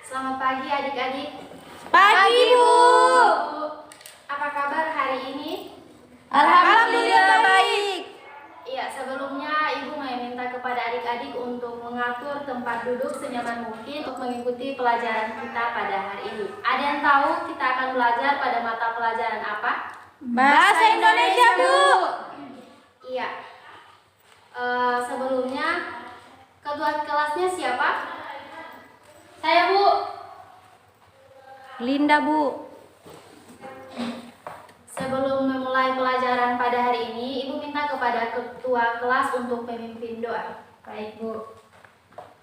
Selamat pagi adik-adik. Pagi, Bu. Apa kabar hari ini? Alhamdulillah baik. Iya, sebelumnya Ibu meminta kepada adik-adik untuk mengatur tempat duduk senyaman mungkin untuk mengikuti pelajaran kita pada hari ini. Ada yang tahu kita akan belajar pada mata pelajaran apa? Bahasa Indonesia, Bu. Iya. Sebelumnya ketua kelasnya siapa? Saya, Bu. Linda, Bu. Sebelum memulai pelajaran pada hari ini, Ibu minta kepada ketua kelas untuk memimpin doa. Baik, Bu.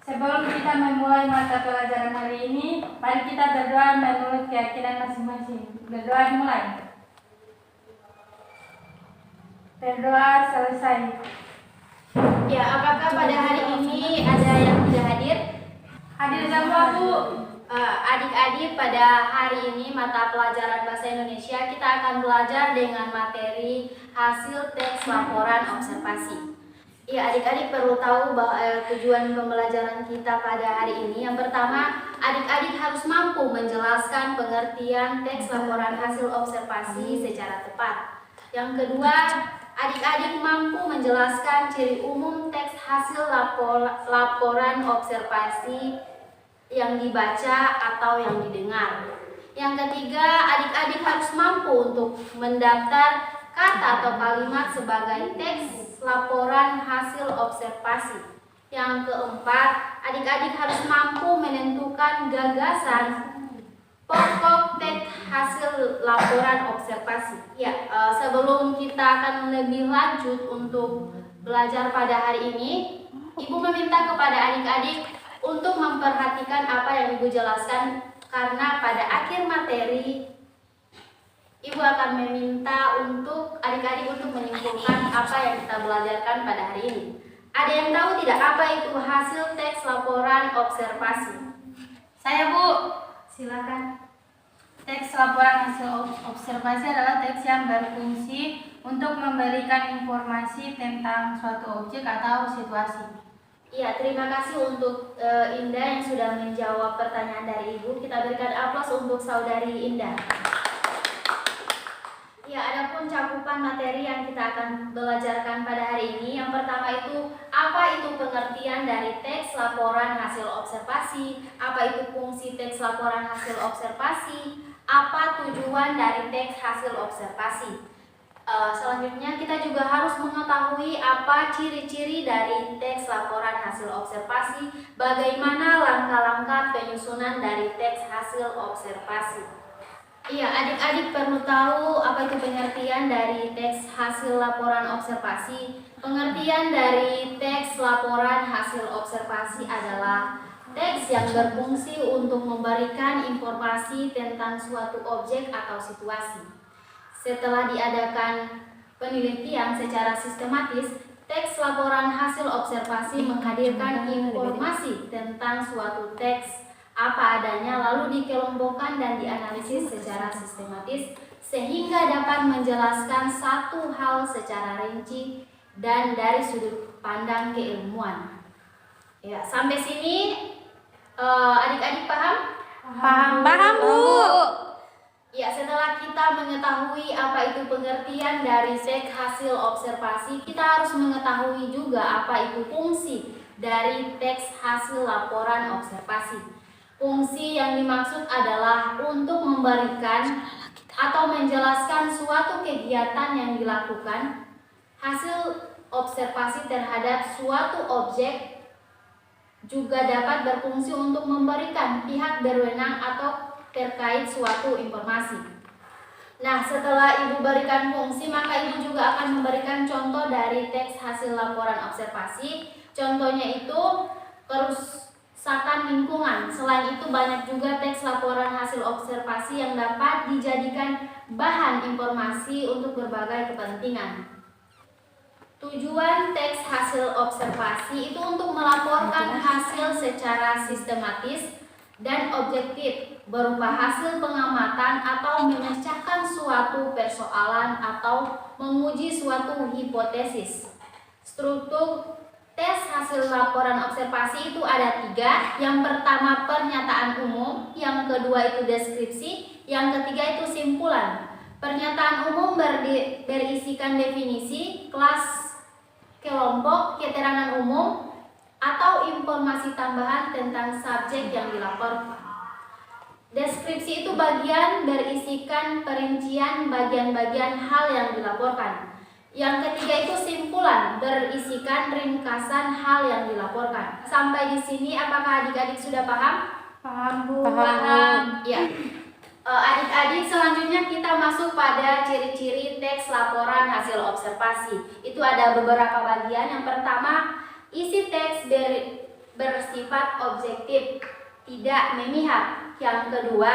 Sebelum kita memulai mata pelajaran hari ini, mari kita berdoa menurut keyakinan masing-masing. Berdoa dimulai. Berdoa selesai. Ya, apakah pada hari ini ada yang tidak hadir? Hadir semua, Bu. Adik-adik, pada hari ini mata pelajaran Bahasa Indonesia kita akan belajar dengan materi hasil teks laporan observasi. Ya, adik-adik perlu tahu bahwa tujuan pembelajaran kita pada hari ini. Yang pertama, adik-adik harus mampu menjelaskan pengertian teks laporan hasil observasi secara tepat. Yang kedua, adik-adik mampu menjelaskan ciri umum teks hasil laporan observasi yang dibaca atau yang didengar. Yang ketiga, adik-adik harus mampu untuk mendaftar kata atau kalimat sebagai teks laporan hasil observasi. Yang keempat, adik-adik harus mampu menentukan gagasan pokok teks hasil laporan observasi. Ya, sebelum kita akan lebih lanjut untuk belajar pada hari ini, Ibu meminta kepada adik-adik untuk memperhatikan apa yang Ibu jelaskan, karena pada akhir materi Ibu akan meminta untuk adik-adik untuk menyimpulkan apa yang kita belajarkan pada hari ini. Ada yang tahu tidak apa itu hasil teks laporan observasi? Saya, Bu. Silakan. Teks laporan hasil observasi adalah teks yang berfungsi untuk memberikan informasi tentang suatu objek atau situasi. Iya, terima kasih untuk Indah yang sudah menjawab pertanyaan dari Ibu. Kita berikan aplaus untuk saudari Indah. Ya, adapun cakupan materi yang kita akan belajarkan pada hari ini, yang pertama itu apa itu pengertian dari teks laporan hasil observasi, apa itu fungsi teks laporan hasil observasi, apa tujuan dari teks hasil observasi. Selanjutnya kita juga harus mengetahui apa ciri-ciri dari teks laporan hasil observasi, bagaimana langkah-langkah penyusunan dari teks hasil observasi. Iya, adik-adik perlu tahu apa itu pengertian dari teks hasil laporan observasi. Pengertian dari teks laporan hasil observasi adalah teks yang berfungsi untuk memberikan informasi tentang suatu objek atau situasi. Setelah diadakan penelitian secara sistematis, teks laporan hasil observasi menghadirkan informasi tentang suatu teks apa adanya, lalu dikelompokkan dan dianalisis secara sistematis sehingga dapat menjelaskan satu hal secara rinci dan dari sudut pandang keilmuan. Ya, sampai sini adik-adik paham? Paham, Bu. Ya, setelah kita mengetahui apa itu pengertian dari teks hasil observasi, kita harus mengetahui juga apa itu fungsi dari teks hasil laporan observasi. Fungsi yang dimaksud adalah untuk memberikan atau menjelaskan suatu kegiatan yang dilakukan, hasil observasi terhadap suatu objek juga dapat berfungsi untuk memberikan pihak berwenang atau terkait suatu informasi. Nah, setelah Ibu berikan fungsi, maka Ibu juga akan memberikan contoh dari teks hasil laporan observasi. Contohnya itu kerusakan lingkungan. Selain itu banyak juga teks laporan hasil observasi yang dapat dijadikan bahan informasi untuk berbagai kepentingan. Tujuan teks hasil observasi itu untuk melaporkan hasil secara sistematis dan objektif berupa hasil pengamatan atau memecahkan suatu persoalan atau menguji suatu hipotesis. Struktur tes hasil laporan observasi itu ada 3. Yang pertama pernyataan umum, yang kedua itu deskripsi, yang ketiga itu simpulan. Pernyataan umum berisikan definisi, kelas, kelompok, keterangan umum, atau informasi tambahan tentang subjek yang dilaporkan. Deskripsi itu bagian berisikan perincian bagian-bagian hal yang dilaporkan. Yang ketiga itu simpulan, berisikan ringkasan hal yang dilaporkan. Sampai di sini apakah adik-adik sudah paham? Paham, Bu. Paham. Ya. Adik-adik, selanjutnya kita masuk pada ciri-ciri teks laporan hasil observasi. Itu ada beberapa bagian. Yang pertama, isi teks bersifat objektif, tidak memihak. Yang kedua,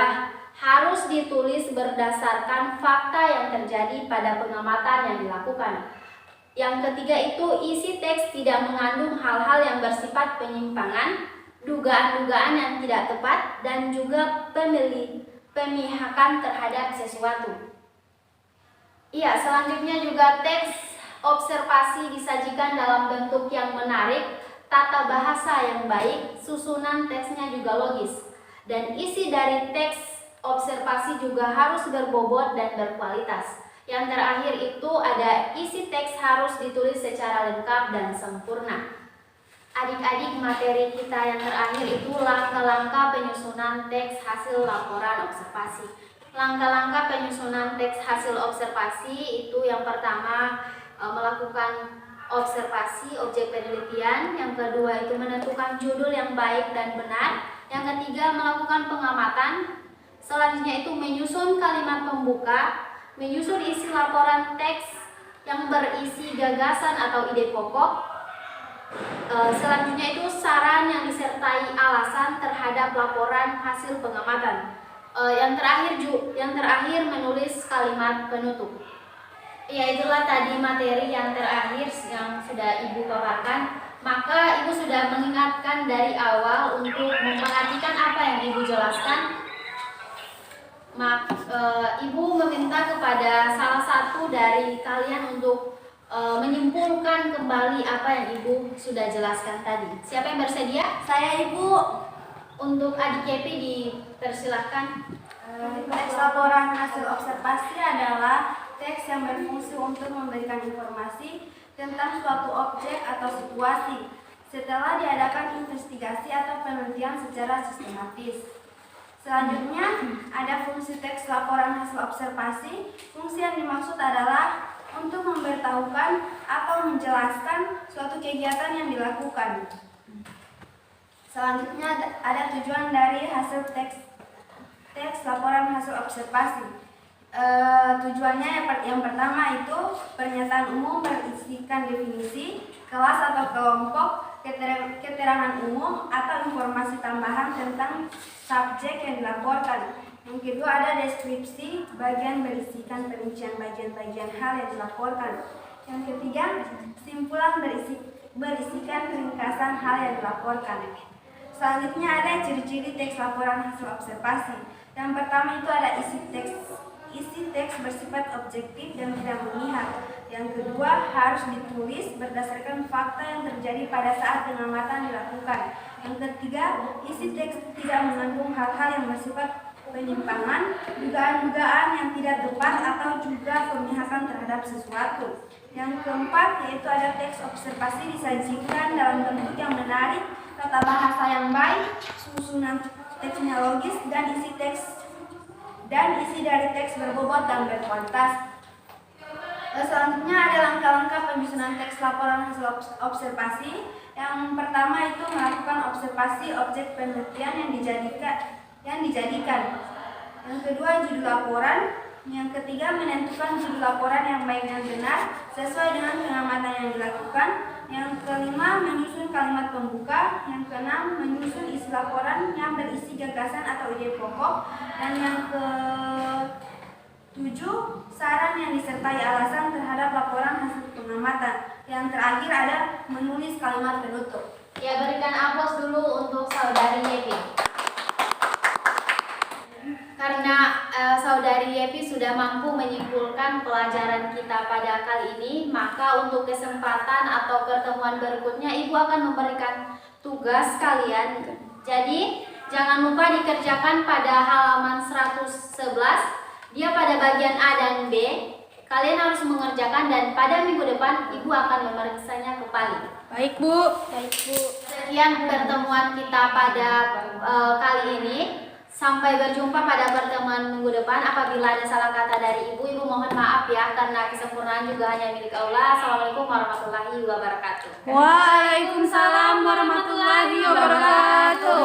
harus ditulis berdasarkan fakta yang terjadi pada pengamatan yang dilakukan. Yang ketiga itu isi teks tidak mengandung hal-hal yang bersifat penyimpangan, dugaan-dugaan yang tidak tepat, dan juga pemihakan terhadap sesuatu. Iya, selanjutnya juga teks observasi disajikan dalam bentuk yang menarik, tata bahasa yang baik, susunan teksnya juga logis. Dan isi dari teks observasi juga harus berbobot dan berkualitas. Yang terakhir itu ada isi teks harus ditulis secara lengkap dan sempurna. Adik-adik, materi kita yang terakhir itu langkah-langkah penyusunan teks hasil laporan observasi. Langkah-langkah penyusunan teks hasil observasi itu yang pertama melakukan observasi objek penelitian, yang kedua itu menentukan judul yang baik dan benar, yang ketiga melakukan pengamatan, selanjutnya itu menyusun kalimat pembuka, menyusun isi laporan teks yang berisi gagasan atau ide pokok, selanjutnya itu saran yang disertai alasan terhadap laporan hasil pengamatan, yang terakhir menulis kalimat penutup. Ya, itulah tadi materi yang terakhir yang sudah Ibu paparkan. Maka Ibu sudah mengingatkan dari awal untuk memperhatikan apa yang Ibu jelaskan. Ibu meminta kepada salah satu dari kalian untuk menyimpulkan kembali apa yang Ibu sudah jelaskan tadi. Siapa yang bersedia? Saya, Ibu. Untuk adik Kepi dipersilahkan. Teks laporan hasil observasi adalah teks yang berfungsi untuk memberikan informasi tentang suatu objek atau situasi setelah diadakan investigasi atau penelitian secara sistematis. Selanjutnya, ada fungsi teks laporan hasil observasi. Fungsi yang dimaksud adalah untuk memberitahukan atau menjelaskan suatu kegiatan yang dilakukan. Selanjutnya, ada tujuan dari hasil teks laporan hasil observasi. Tujuannya yang pertama itu pernyataan umum berisikan definisi, kelas atau kelompok, keterangan umum atau informasi tambahan tentang subjek yang dilaporkan. Yang kedua ada deskripsi, bagian berisikan perincian bagian-bagian hal yang dilaporkan. Yang ketiga, simpulan berisikan ringkasan hal yang dilaporkan. Selanjutnya ada ciri-ciri teks laporan hasil observasi. Yang pertama itu ada isi teks bersifat objektif dan tidak memihak. Yang kedua, harus ditulis berdasarkan fakta yang terjadi pada saat pengamatan dilakukan. Yang ketiga, isi teks tidak mengandung hal-hal yang bersifat penyimpangan, dugaan-dugaan yang tidak tepat atau juga pemihakan terhadap sesuatu. Yang keempat, yaitu ada teks observasi disajikan dalam bentuk yang menarik, tata bahasa yang baik, susunan teksnya logis, dan isi dari teks berbobot dan berkualitas. Selanjutnya ada langkah-langkah penyusunan teks laporan hasil observasi. Yang pertama itu melakukan observasi objek penelitian yang dijadikan. Yang kedua, judul laporan. Yang ketiga, menentukan judul laporan yang baik dan benar sesuai dengan pengamatan yang dilakukan. Yang kelima, menyusun kalimat pembuka. Yang keenam, menyusun isi laporan yang berisi gagasan atau ide pokok. Dan yang ketujuh, saran yang disertai alasan terhadap laporan hasil pengamatan. Yang terakhir ada menulis kalimat penutup. Ya, berikan aplaus dulu untuk saudari Yepi. Karena Saudari Yepi sudah mampu menyimpulkan pelajaran kita pada kali ini, maka untuk kesempatan atau pertemuan berikutnya Ibu akan memberikan tugas kalian. Jadi jangan lupa dikerjakan pada halaman 111. Dia pada bagian A dan B. Kalian harus mengerjakan dan pada minggu depan Ibu akan memeriksanya kembali. Baik, Bu. Sekian pertemuan kita pada kali ini. Sampai berjumpa pada pertemuan minggu depan. Apabila ada salah kata dari Ibu mohon maaf ya, karena kesempurnaan juga hanya milik Allah. Assalamualaikum warahmatullahi wabarakatuh. Waalaikumsalam warahmatullahi wabarakatuh.